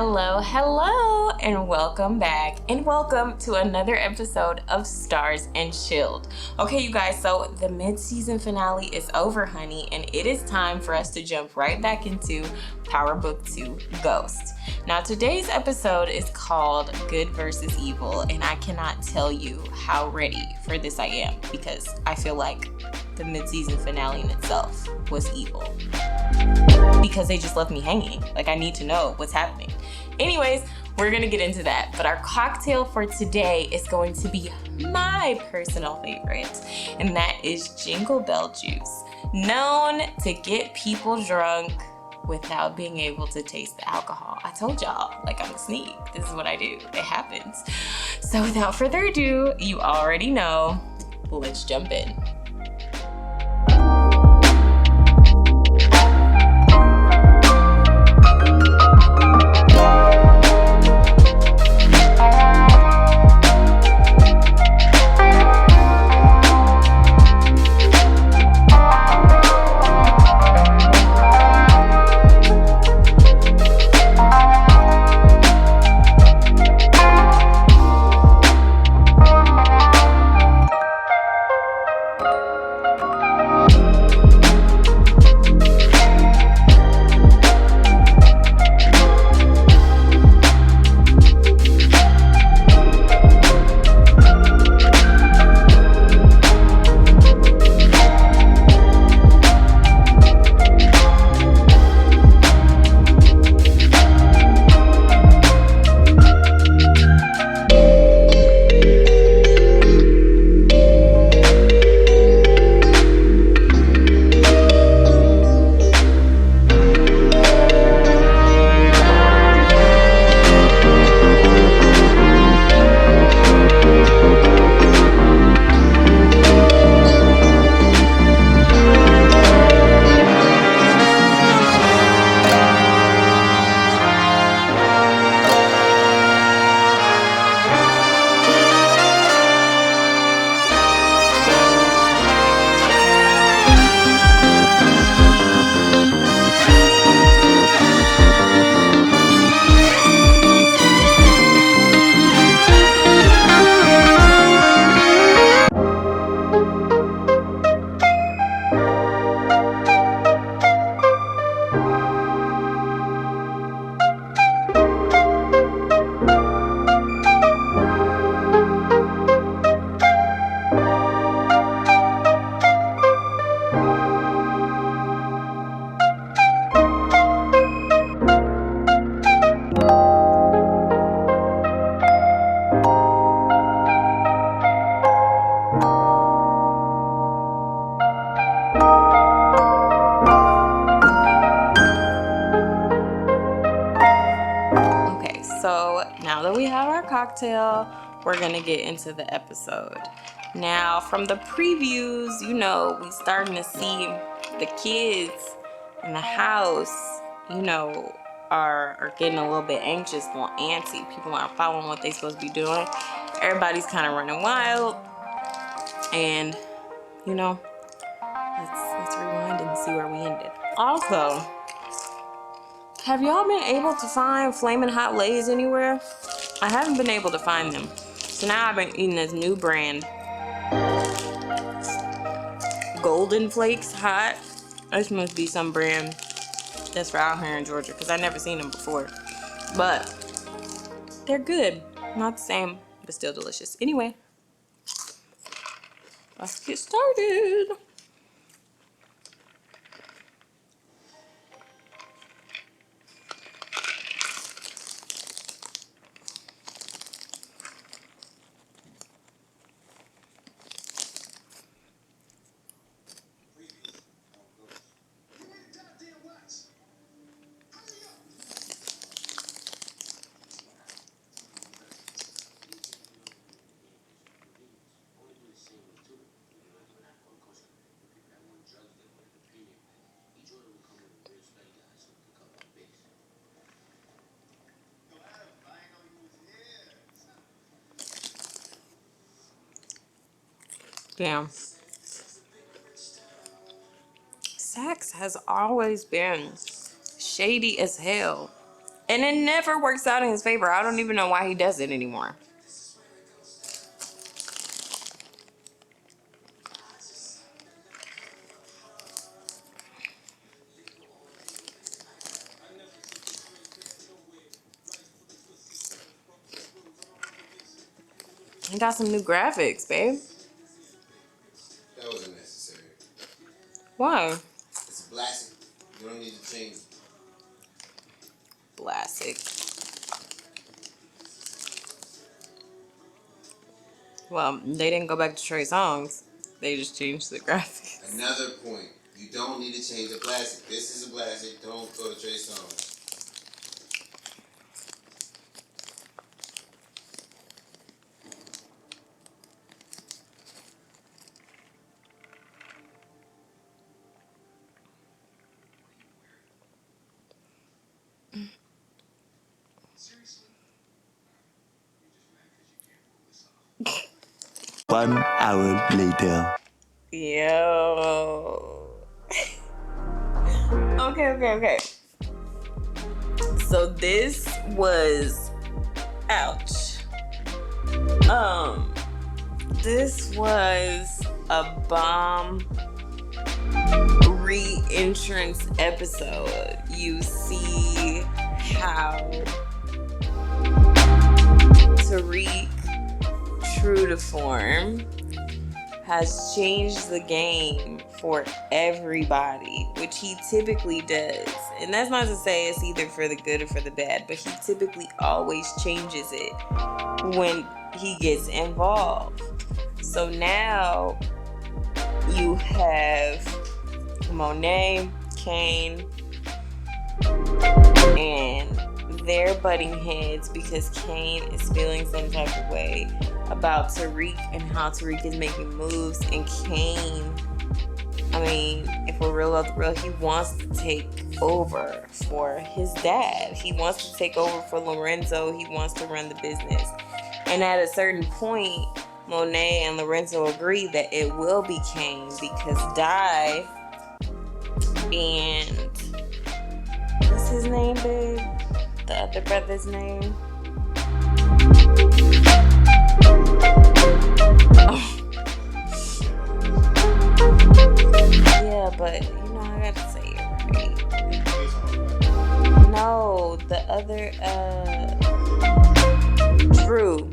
Hello, and welcome back, and welcome to another episode of Stars and Chilled. Okay, you guys, so the mid-season finale is over, honey, and it is time for us to jump right back into Power Book 2 Ghost. Now, today's episode is called Good versus Evil, and I cannot tell you how ready for this I am, because I feel like the mid-season finale in itself was evil. Because they just left me hanging. Like, I need to know what's happening. Anyways, we're gonna get into that. But our cocktail for today is going to be my personal favorite, and that is Jingle Juice, known to get people drunk without being able to taste the alcohol. I told y'all, like, I'm a sneak. This is what I do. It happens. So without further ado, you already know. Let's jump in. So now that we have our cocktail, we're gonna get into the episode. Now, from the previews, you know, we starting to see the kids in the house, you know, are getting a little bit anxious, a little antsy. People aren't following what they're supposed to be doing. Everybody's kind of running wild, and you know, let's rewind and see where we ended. Also, have y'all been able to find Flamin' Hot Lays anywhere? I haven't been able to find them. So now I've been eating this new brand, Golden Flakes Hot. This must be some brand that's for out here in Georgia, because I've never seen them before. But they're good. Not the same, but still delicious. Anyway, let's get started. Damn. Sax has always been shady as hell. And it never works out in his favor. I don't even know why he does it anymore. He got some new graphics, babe. That wasn't necessary. Why? It's blasting. You don't need to change it. Classic. Well, they didn't go back to Trey Songz. They just changed the graphics. Another point. You don't need to change the plastic. This is a plastic. Don't go to Trey Songz. One hour later. Yo. Okay. So this was, ouch. This was a bomb re-entrance episode. You see how Tariq, true to form, has changed the game for everybody, which he typically does. And that's not to say it's either for the good or for the bad, but he typically always changes it when he gets involved. So now you have Monet, Kane, and they're butting heads because Kane is feeling some type of way about Tariq and how Tariq is making moves. And Kane, I mean, if we're real about the real, he wants to take over for his dad. He wants to take over for Lorenzo. He wants to run the business. And at a certain point, Monet and Lorenzo agree that it will be Kane because Di and what's his name, babe? The other brother's name? Oh. Yeah, but you know I gotta say it right. No, the other Drew.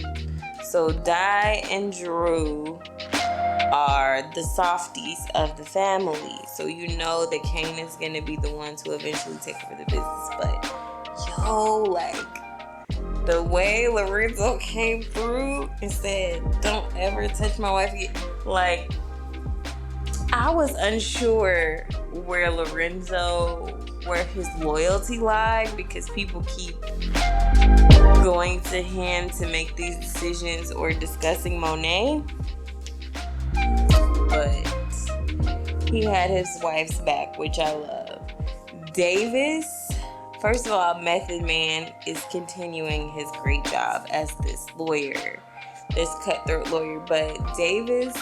So Di and Drew are the softies of the family. So you know that Kane is gonna be the one to eventually take over the business. But yo, like the way Lorenzo came through and said, "Don't ever touch my wife again." Like, I was unsure where his loyalty lied because people keep going to him to make these decisions or discussing Monet. But he had his wife's back, which I love. Davis, first of all, Method Man is continuing his great job as this lawyer, this cutthroat lawyer. But Davis,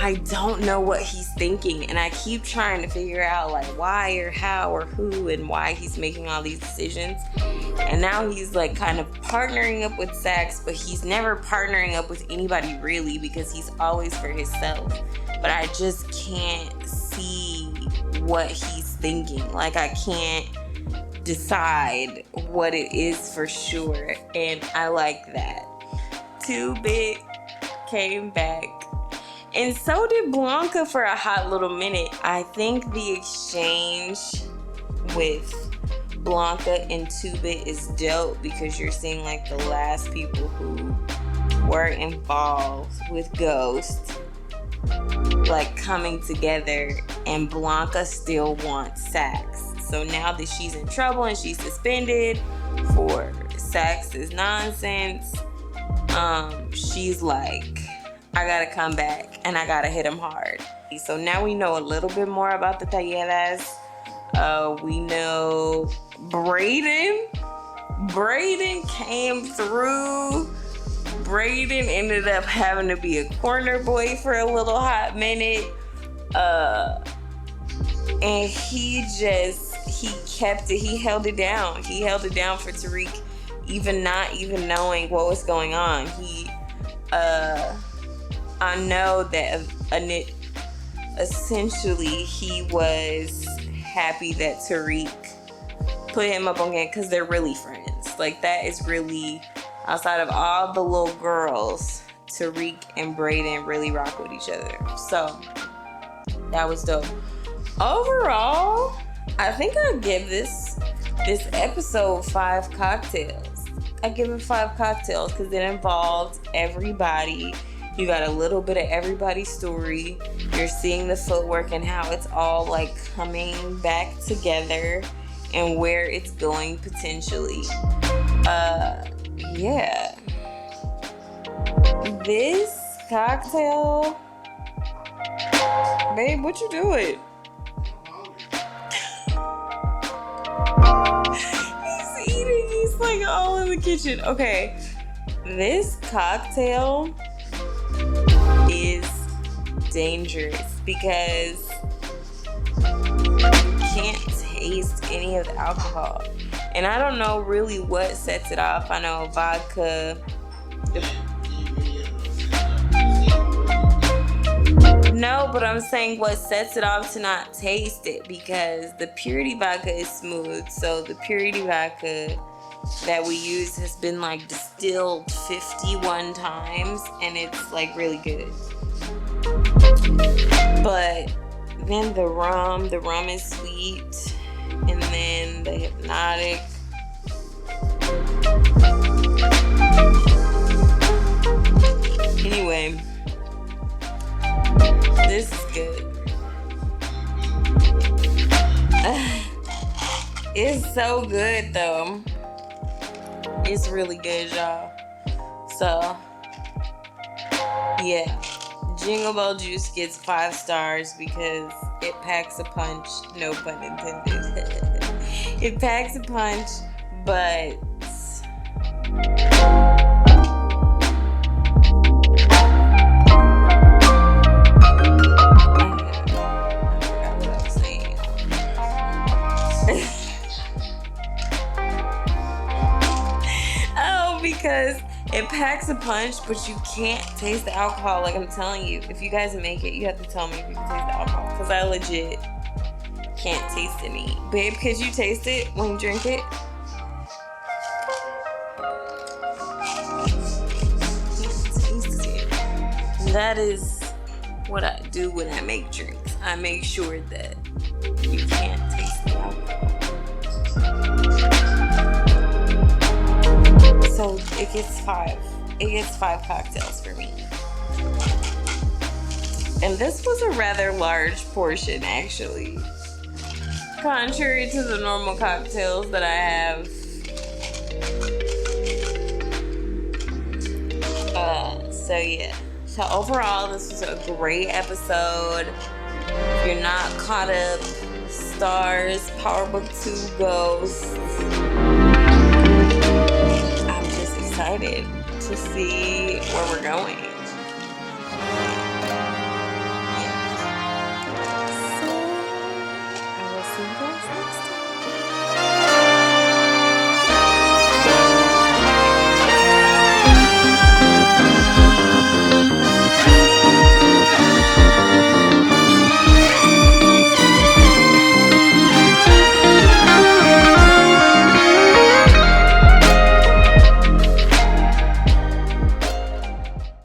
I don't know what he's thinking, and I keep trying to figure out like why or how or who and why he's making all these decisions. And now he's like kind of partnering up with Sax, but he's never partnering up with anybody really because he's always for himself. But I just can't see what he's thinking. Like, I can't decide what it is for sure, and I like that. 2-Bit came back. And so did Blanca for a hot little minute. I think the exchange with Blanca and 2-Bit is dope because you're seeing like the last people who were involved with Ghost like coming together, and Blanca still wants Sax. So now that she's in trouble and she's suspended for Sax's nonsense, she's like, I gotta come back and I gotta hit him hard. So now we know a little bit more about the Talleras. We know Braden came through. Braden ended up having to be a corner boy for a little hot minute. And he he kept it. He held it down. He held it down for Tariq, even not even knowing what was going on. I know that essentially he was happy that Tariq put him up on game because they're really friends. Like, that is really, outside of all the little girls, Tariq and Brayden really rock with each other. So that was dope. Overall, I think I'll give this episode 5 cocktails. I give it 5 cocktails because it involved everybody. You got a little bit of everybody's story. You're seeing the footwork and how it's all like coming back together and where it's going potentially. Yeah. This cocktail, babe, what you doing? He's eating. He's like all in the kitchen. Okay. This cocktail is dangerous because you can't taste any of the alcohol. And I don't know really what sets it off. I know vodka. No, but I'm saying what sets it off to not taste it, because the Purity vodka is smooth. So the Purity vodka that we use has been like distilled 51 times and it's like really good. But then the rum is sweet, and then the Hpnotiq. Anyway, this is good. It's so good though. It's really good, y'all. So, yeah. Jingle Juice gets 5 stars because it packs a punch. No pun intended. It packs a punch, but because it packs a punch, but you can't taste the alcohol. Like, I'm telling you, if you guys make it, you have to tell me if you can taste the alcohol, because I legit can't taste any. Babe, could you taste it when you drink it? Taste it. That is what I do when I make drinks. I make sure that you can't taste the alcohol. So it gets 5. It gets 5 cocktails for me. And this was a rather large portion, actually. Contrary to the normal cocktails that I have. So yeah. So overall, this was a great episode. If you're not caught up, Starz, Powerbook 2 Ghosts. I'm just excited to see where we're going.